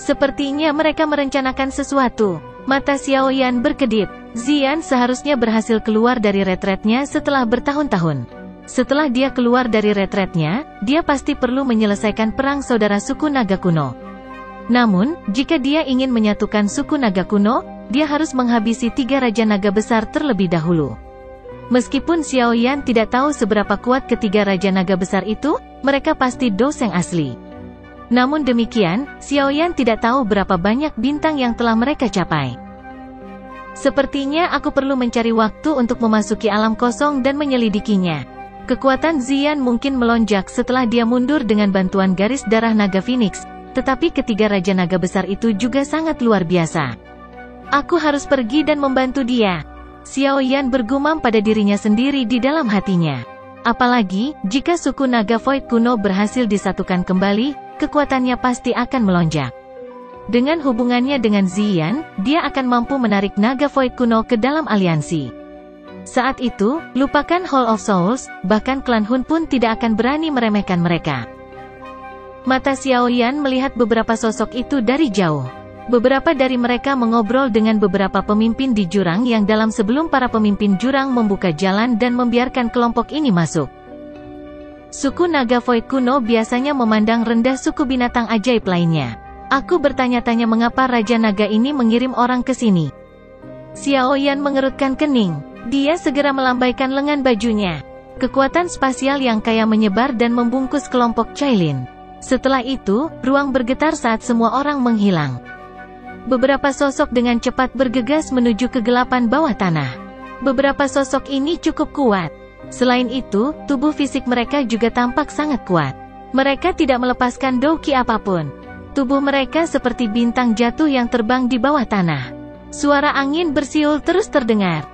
Sepertinya mereka merencanakan sesuatu. Mata Xiaoyan berkedip. Xian seharusnya berhasil keluar dari retretnya setelah bertahun-tahun. Setelah dia keluar dari retretnya, dia pasti perlu menyelesaikan perang saudara suku naga kuno. Namun, jika dia ingin menyatukan suku naga kuno, dia harus menghabisi 3 raja naga besar terlebih dahulu. Meskipun Xiaoyan tidak tahu seberapa kuat ketiga raja naga besar itu, mereka pasti doseng asli. Namun demikian, Xiaoyan tidak tahu berapa banyak bintang yang telah mereka capai. Sepertinya aku perlu mencari waktu untuk memasuki alam kosong dan menyelidikinya. Kekuatan Xian mungkin melonjak setelah dia mundur dengan bantuan garis darah naga Phoenix, tetapi ketiga raja naga besar itu juga sangat luar biasa. Aku harus pergi dan membantu dia. Xiaoyan bergumam pada dirinya sendiri di dalam hatinya. Apalagi, jika suku naga Void kuno berhasil disatukan kembali, kekuatannya pasti akan melonjak. Dengan hubungannya dengan Xian, dia akan mampu menarik naga Void kuno ke dalam aliansi. Saat itu, lupakan Hall of Souls, bahkan klan Hun pun tidak akan berani meremehkan mereka. Mata Xiaoyan melihat beberapa sosok itu dari jauh. Beberapa dari mereka mengobrol dengan beberapa pemimpin di jurang yang dalam sebelum para pemimpin jurang membuka jalan dan membiarkan kelompok ini masuk. Suku naga Void kuno biasanya memandang rendah suku binatang ajaib lainnya. Aku bertanya-tanya mengapa Raja Naga ini mengirim orang ke sini. Xiaoyan mengerutkan kening. Dia segera melambaikan lengan bajunya. Kekuatan spasial yang kaya menyebar dan membungkus kelompok Cailin. Setelah itu, ruang bergetar saat semua orang menghilang. Beberapa sosok dengan cepat bergegas menuju kegelapan bawah tanah. Beberapa sosok ini cukup kuat. Selain itu, tubuh fisik mereka juga tampak sangat kuat. Mereka tidak melepaskan douki apapun. Tubuh mereka seperti bintang jatuh yang terbang di bawah tanah. Suara angin bersiul terus terdengar.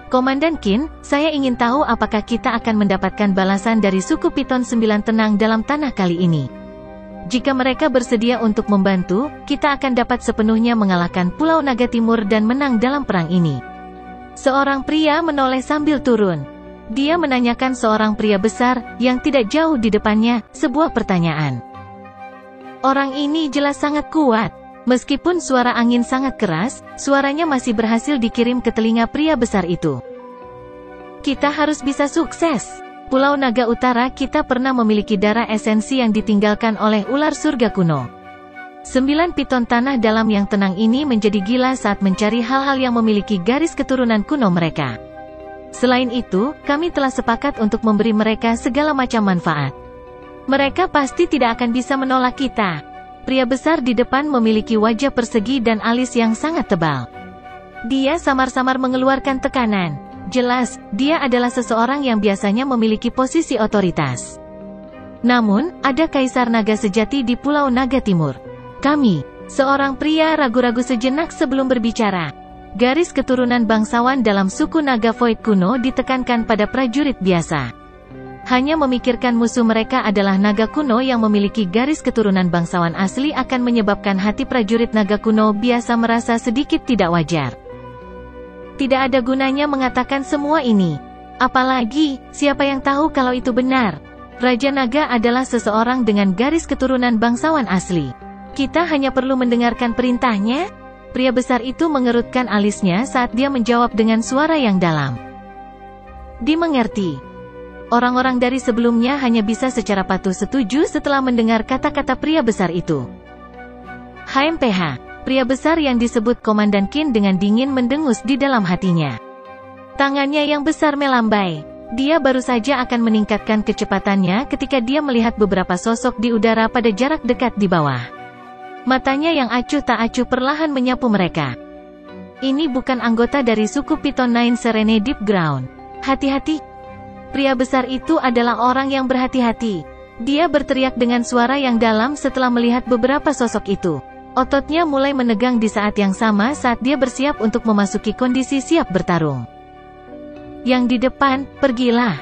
Komandan Qin, saya ingin tahu apakah kita akan mendapatkan balasan dari suku Piton 9 tenang dalam tanah kali ini. Jika mereka bersedia untuk membantu, kita akan dapat sepenuhnya mengalahkan Pulau Naga Timur dan menang dalam perang ini. Seorang pria menoleh sambil turun. Dia menanyakan seorang pria besar, yang tidak jauh di depannya, sebuah pertanyaan. Orang ini jelas sangat kuat. Meskipun suara angin sangat keras, suaranya masih berhasil dikirim ke telinga pria besar itu. Kita harus bisa sukses. Pulau Naga Utara kita pernah memiliki darah esensi yang ditinggalkan oleh ular surga kuno. 9 piton tanah dalam yang tenang ini menjadi gila saat mencari hal-hal yang memiliki garis keturunan kuno mereka. Selain itu, kami telah sepakat untuk memberi mereka segala macam manfaat. Mereka pasti tidak akan bisa menolak kita. Pria besar di depan memiliki wajah persegi dan alis yang sangat tebal. Dia samar-samar mengeluarkan tekanan. Jelas, dia adalah seseorang yang biasanya memiliki posisi otoritas. Namun, ada Kaisar Naga sejati di Pulau Naga Timur. Kami, seorang pria ragu-ragu sejenak sebelum berbicara. Garis keturunan bangsawan dalam suku Naga Void kuno ditekankan pada prajurit biasa. Hanya memikirkan musuh mereka adalah naga kuno yang memiliki garis keturunan bangsawan asli akan menyebabkan hati prajurit naga kuno biasa merasa sedikit tidak wajar. Tidak ada gunanya mengatakan semua ini. Apalagi, siapa yang tahu kalau itu benar? Raja Naga adalah seseorang dengan garis keturunan bangsawan asli. Kita hanya perlu mendengarkan perintahnya. Pria besar itu mengerutkan alisnya saat dia menjawab dengan suara yang dalam. Dimengerti. Orang-orang dari sebelumnya hanya bisa secara patuh setuju setelah mendengar kata-kata pria besar itu. HMPH, pria besar yang disebut Komandan Qin dengan dingin mendengus di dalam hatinya. Tangannya yang besar melambai. Dia baru saja akan meningkatkan kecepatannya ketika dia melihat beberapa sosok di udara pada jarak dekat di bawah. Matanya yang acuh tak acuh perlahan menyapu mereka. Ini bukan anggota dari suku Piton Nine Serene Deep Ground. Hati-hati. Pria besar itu adalah orang yang berhati-hati. Dia berteriak dengan suara yang dalam setelah melihat beberapa sosok itu. Ototnya mulai menegang di saat yang sama saat dia bersiap untuk memasuki kondisi siap bertarung. Yang di depan, pergilah.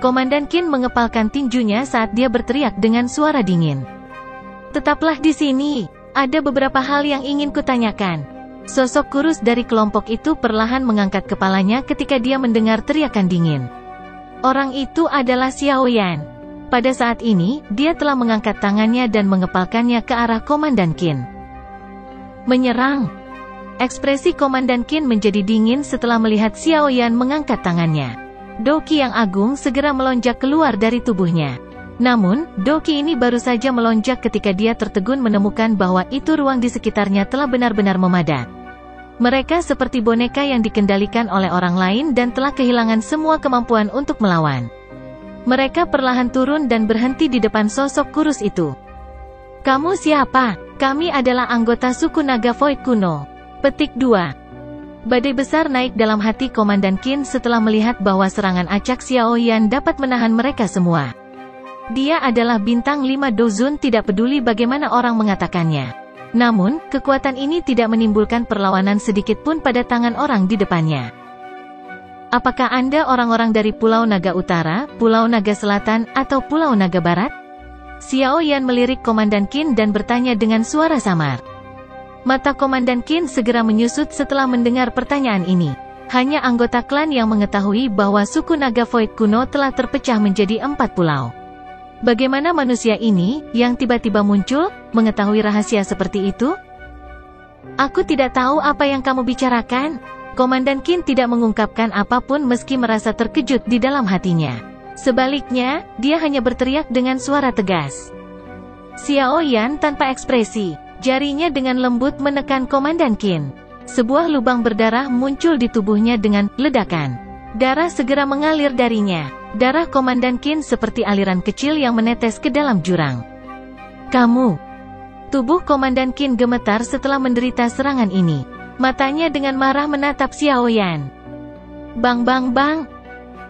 Komandan Qin mengepalkan tinjunya saat dia berteriak dengan suara dingin. Tetaplah di sini. Ada beberapa hal yang ingin kutanyakan. Sosok kurus dari kelompok itu perlahan mengangkat kepalanya ketika dia mendengar teriakan dingin. Orang itu adalah Xiao Yan. Pada saat ini, dia telah mengangkat tangannya dan mengepalkannya ke arah Komandan Qin. Menyerang. Ekspresi Komandan Qin menjadi dingin setelah melihat Xiao Yan mengangkat tangannya. Douki yang agung segera melonjak keluar dari tubuhnya. Namun, douki ini baru saja melonjak ketika dia tertegun menemukan bahwa itu ruang di sekitarnya telah benar-benar memadat. Mereka seperti boneka yang dikendalikan oleh orang lain dan telah kehilangan semua kemampuan untuk melawan. Mereka perlahan turun dan berhenti di depan sosok kurus itu. Kamu siapa? Kami adalah anggota suku Naga Void kuno. Petik 2. Badai besar naik dalam hati Komandan Qin setelah melihat bahwa serangan acak Xiao Yan dapat menahan mereka semua. Dia adalah bintang 5 Dozun tidak peduli bagaimana orang mengatakannya. Namun, kekuatan ini tidak menimbulkan perlawanan sedikit pun pada tangan orang di depannya. Apakah Anda orang-orang dari Pulau Naga Utara, Pulau Naga Selatan, atau Pulau Naga Barat? Xiao Yan melirik Komandan Qin dan bertanya dengan suara samar. Mata Komandan Qin segera menyusut setelah mendengar pertanyaan ini. Hanya anggota klan yang mengetahui bahwa suku Naga Void kuno telah terpecah menjadi 4 pulau. Bagaimana manusia ini, yang tiba-tiba muncul, mengetahui rahasia seperti itu? Aku tidak tahu apa yang kamu bicarakan. Komandan Qin tidak mengungkapkan apapun meski merasa terkejut di dalam hatinya. Sebaliknya, dia hanya berteriak dengan suara tegas. Xiao Yan tanpa ekspresi, jarinya dengan lembut menekan Komandan Qin. Sebuah lubang berdarah muncul di tubuhnya dengan ledakan. Darah segera mengalir darinya. Darah Komandan Qin seperti aliran kecil yang menetes ke dalam jurang. Kamu. Tubuh Komandan Qin gemetar setelah menderita serangan ini. Matanya dengan marah menatap Xiao Yan. Bang bang bang.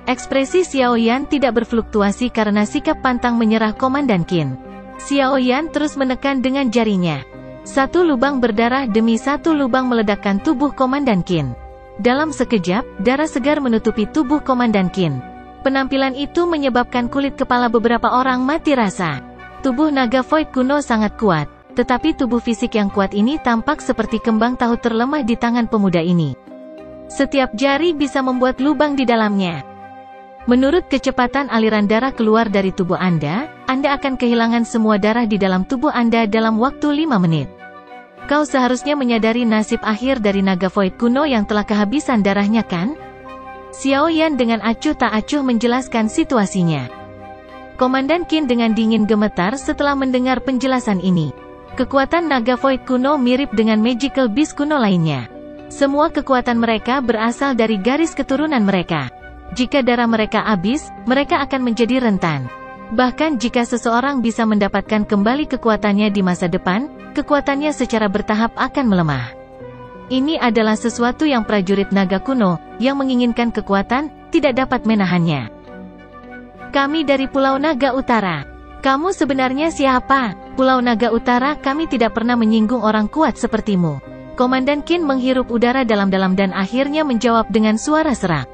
Ekspresi Xiao Yan tidak berfluktuasi karena sikap pantang menyerah Komandan Qin. Xiao Yan terus menekan dengan jarinya. Satu lubang berdarah demi satu lubang meledakkan tubuh Komandan Qin. Dalam sekejap, darah segar menutupi tubuh Komandan Qin. Penampilan itu menyebabkan kulit kepala beberapa orang mati rasa. Tubuh naga Void kuno sangat kuat, tetapi tubuh fisik yang kuat ini tampak seperti kembang tahu terlemah di tangan pemuda ini. Setiap jari bisa membuat lubang di dalamnya. Menurut kecepatan aliran darah keluar dari tubuh Anda akan kehilangan semua darah di dalam tubuh Anda dalam waktu 5 menit. Kau seharusnya menyadari nasib akhir dari naga Void kuno yang telah kehabisan darahnya kan? Xiao Yan dengan acuh tak acuh menjelaskan situasinya. Komandan Qin dengan dingin gemetar setelah mendengar penjelasan ini. Kekuatan naga Void kuno mirip dengan Magical Beast kuno lainnya. Semua kekuatan mereka berasal dari garis keturunan mereka. Jika darah mereka habis, mereka akan menjadi rentan. Bahkan jika seseorang bisa mendapatkan kembali kekuatannya di masa depan, kekuatannya secara bertahap akan melemah. Ini adalah sesuatu yang prajurit naga kuno, yang menginginkan kekuatan, tidak dapat menahannya. Kami dari Pulau Naga Utara. Kamu sebenarnya siapa? Pulau Naga Utara, kami tidak pernah menyinggung orang kuat sepertimu. Komandan Qin menghirup udara dalam-dalam dan akhirnya menjawab dengan suara serak.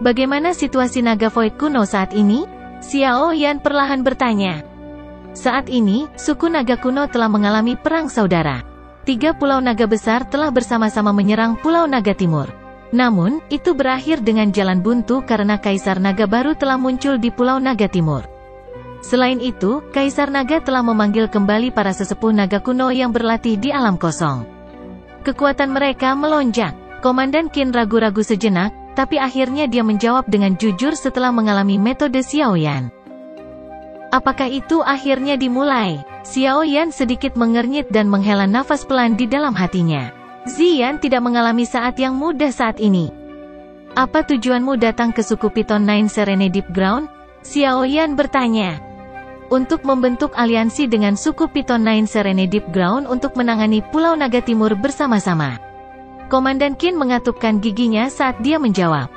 Bagaimana situasi naga Void kuno saat ini? Xiao Yan perlahan bertanya. Saat ini, suku naga kuno telah mengalami perang saudara. 3 pulau naga besar telah bersama-sama menyerang Pulau Naga Timur. Namun, itu berakhir dengan jalan buntu karena Kaisar Naga baru telah muncul di Pulau Naga Timur. Selain itu, Kaisar Naga telah memanggil kembali para sesepuh naga kuno yang berlatih di alam kosong. Kekuatan mereka melonjak. Komandan Qin ragu-ragu sejenak, tapi akhirnya dia menjawab dengan jujur setelah mengalami metode Xiao Yan. Apakah itu akhirnya dimulai? Xiao Yan sedikit mengernyit dan menghela nafas pelan di dalam hatinya. Ziyan tidak mengalami saat yang mudah saat ini. Apa tujuanmu datang ke suku Python Nine Serene Deep Ground? Xiao Yan bertanya. Untuk membentuk aliansi dengan suku Python Nine Serene Deep Ground untuk menangani Pulau Naga Timur bersama-sama. Komandan Qin mengatupkan giginya saat dia menjawab.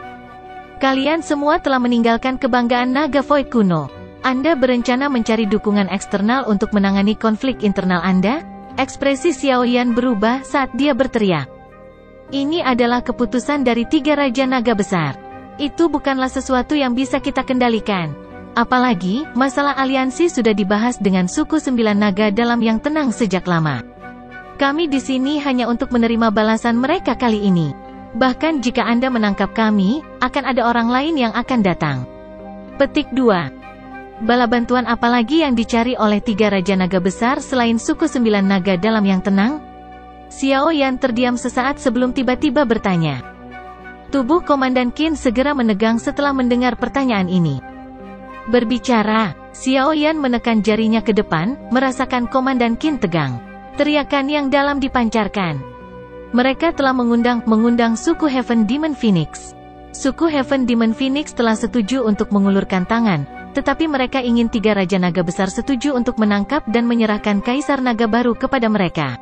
Kalian semua telah meninggalkan kebanggaan naga Void kuno. Anda berencana mencari dukungan eksternal untuk menangani konflik internal Anda? Ekspresi Xiao Yan berubah saat dia berteriak. Ini adalah keputusan dari 3 Raja Naga Besar. Itu bukanlah sesuatu yang bisa kita kendalikan. Apalagi, masalah aliansi sudah dibahas dengan suku 9 naga dalam yang tenang sejak lama. Kami di sini hanya untuk menerima balasan mereka kali ini. Bahkan jika Anda menangkap kami, akan ada orang lain yang akan datang. Petik 2. Bala bantuan apalagi yang dicari oleh 3 Raja Naga Besar selain suku 9 naga dalam yang tenang? Xiao Yan terdiam sesaat sebelum tiba-tiba bertanya. Tubuh Komandan Qin segera menegang setelah mendengar pertanyaan ini. Berbicara, Xiao Yan menekan jarinya ke depan, merasakan Komandan Qin tegang. Teriakan yang dalam dipancarkan. Mereka telah mengundang suku Heaven Demon Phoenix. Suku Heaven Demon Phoenix telah setuju untuk mengulurkan tangan, tetapi mereka ingin 3 Raja Naga Besar setuju untuk menangkap dan menyerahkan Kaisar Naga baru kepada mereka.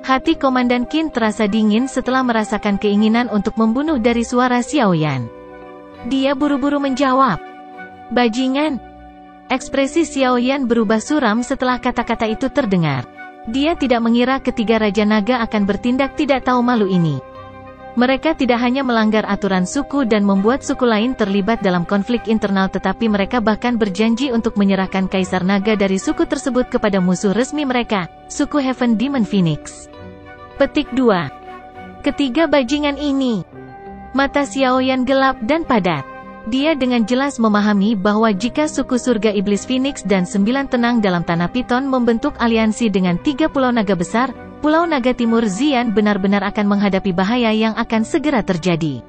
Hati Komandan Qin terasa dingin setelah merasakan keinginan untuk membunuh dari suara Xiao Yan. Dia buru-buru menjawab. Bajingan. Ekspresi Xiao Yan berubah suram setelah kata-kata itu terdengar. Dia tidak mengira ketiga Raja Naga akan bertindak tidak tahu malu ini. Mereka tidak hanya melanggar aturan suku dan membuat suku lain terlibat dalam konflik internal, tetapi mereka bahkan berjanji untuk menyerahkan Kaisar Naga dari suku tersebut kepada musuh resmi mereka, suku Heaven Demon Phoenix. Petik 2. Ketiga bajingan ini. Mata Xiao Yan gelap dan padat. Dia dengan jelas memahami bahwa jika suku surga Iblis Phoenix dan 9 tenang dalam tanah Python membentuk aliansi dengan 3 pulau naga besar, Pulau Naga Timur Ziyan benar-benar akan menghadapi bahaya yang akan segera terjadi.